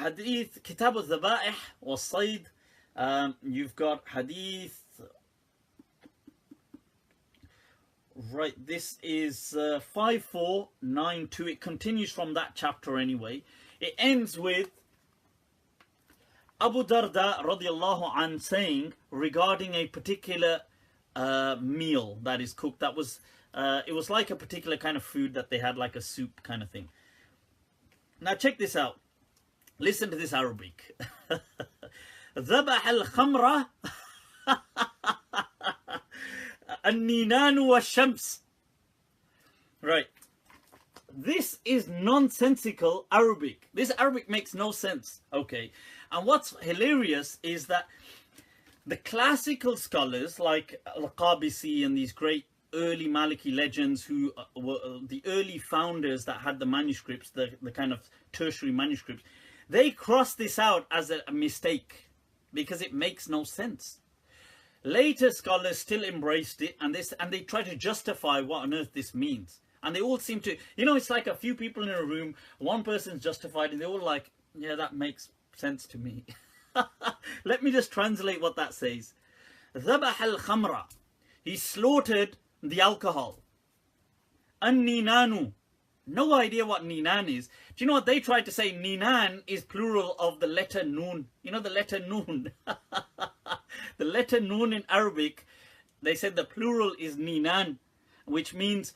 hadith, Kitab al-Dhaba'ih was-Sayd. You've got hadith. Right, this is 5492. It continues from that chapter anyway. It ends with Abu Darda radiallahu an saying regarding a particular meal that is cooked. That was it was like a particular kind of food that they had, like a soup kind of thing. Now check this out. Listen to this Arabic. ذبح الخمرة النينان والشمس. Right. This is nonsensical Arabic. This Arabic makes no sense. Okay. And what's hilarious is that the classical scholars like Al-Qabisi and these great early Maliki legends who were the early founders that had the manuscripts, the kind of tertiary manuscripts, they cross this out as a mistake because it makes no sense. Later scholars still embraced it and they try to justify what on earth this means. And they all seem to, you know, it's like a few people in a room, one person's justified and they're all like, yeah, that makes sense to me. Let me just translate what that says. ذبح الخمرة. He slaughtered the alcohol. النينان. No idea what ninan is. Do you know what they tried to say? Ninan is plural of the letter noon. You know the letter noon. The letter noon in Arabic, they said the plural is ninan, which means,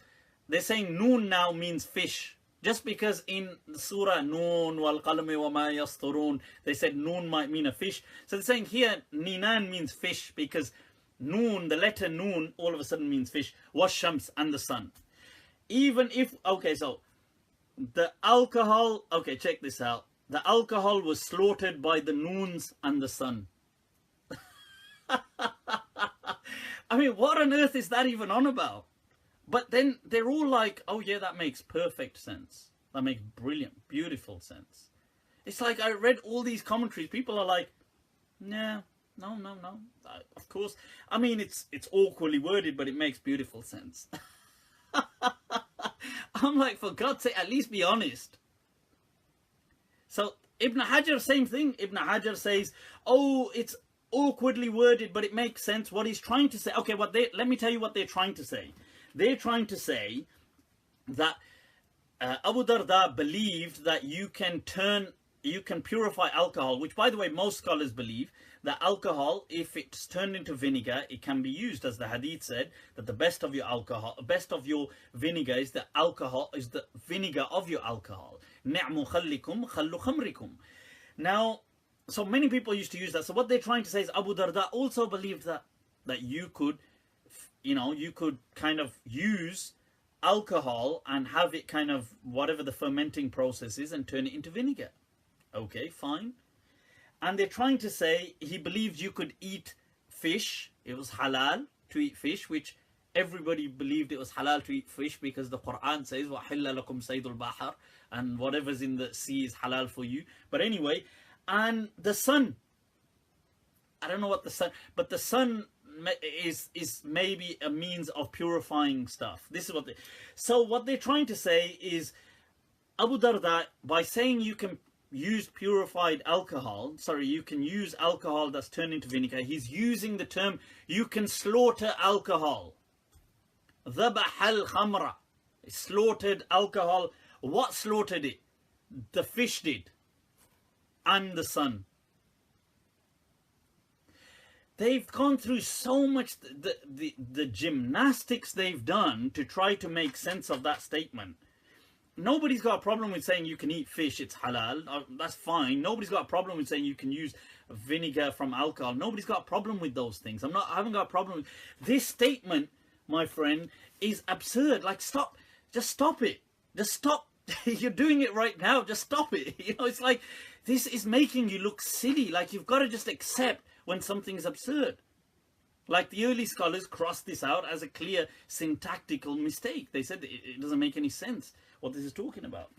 they're saying noon now means fish. Just because in Surah Noon wal qalami wa ma yasturun, they said noon might mean a fish. So they're saying here ninan means fish because noon, the letter noon, all of a sudden means fish. Washams, and the sun. Even if, okay, so the alcohol, okay, check this out. The alcohol was slaughtered by the noons and the sun. I mean, what on earth is that even on about? But then they're all like, oh yeah, that makes perfect sense. That makes brilliant, beautiful sense. It's like I read all these commentaries. People are like, nah, no. Of course. I mean, it's awkwardly worded, but it makes beautiful sense. I'm like, for God's sake, at least be honest. So Ibn Hajar, same thing. Ibn Hajar says, oh, it's awkwardly worded, but it makes sense. What he's trying to say. Okay, let me tell you what they're trying to say. They're trying to say that Abu Darda believed that you can purify alcohol, which by the way, most scholars believe that alcohol, if it's turned into vinegar, it can be used, as the Hadith said, that the best of your alcohol, best of your vinegar is the alcohol, is the vinegar of your alcohol. Ni'mu khallikum khallu khamrikum. Now, so many people used to use that. So what they're trying to say is Abu Darda also believed that you could, you know, you could kind of use alcohol and have it kind of, whatever the fermenting process is, and turn it into vinegar. Okay, fine. And they're trying to say he believed you could eat fish. It was halal to eat fish, which everybody believed it was halal to eat fish because the Quran says, وَحِلَّ لَكُمْ سَيْدُ الْبَحَرِ, and whatever's in the sea is halal for you. But anyway, and the sun. I don't know what the sun, but the sun is maybe a means of purifying stuff. This is what they're trying to say is Abu Darda, by saying you can use purified alcohol, you can use alcohol that's turned into vinegar, he's using the term you can slaughter alcohol. ذبح الخمرة, slaughtered alcohol. What slaughtered it? The fish did, and the sun. They've gone through so much, the gymnastics they've done to try to make sense of that statement. Nobody's got a problem with saying you can eat fish, it's halal, that's fine. Nobody's got a problem with saying you can use vinegar from alcohol. Nobody's got a problem with those things. I haven't got a problem with this statement, my friend, is absurd. Like, stop, just stop it. Just stop. You're doing it right now. Just stop it. You know, it's like, this is making you look silly. Like, you've got to just accept when something is absurd. Like the early scholars crossed this out as a clear syntactical mistake. They said it doesn't make any sense what this is talking about.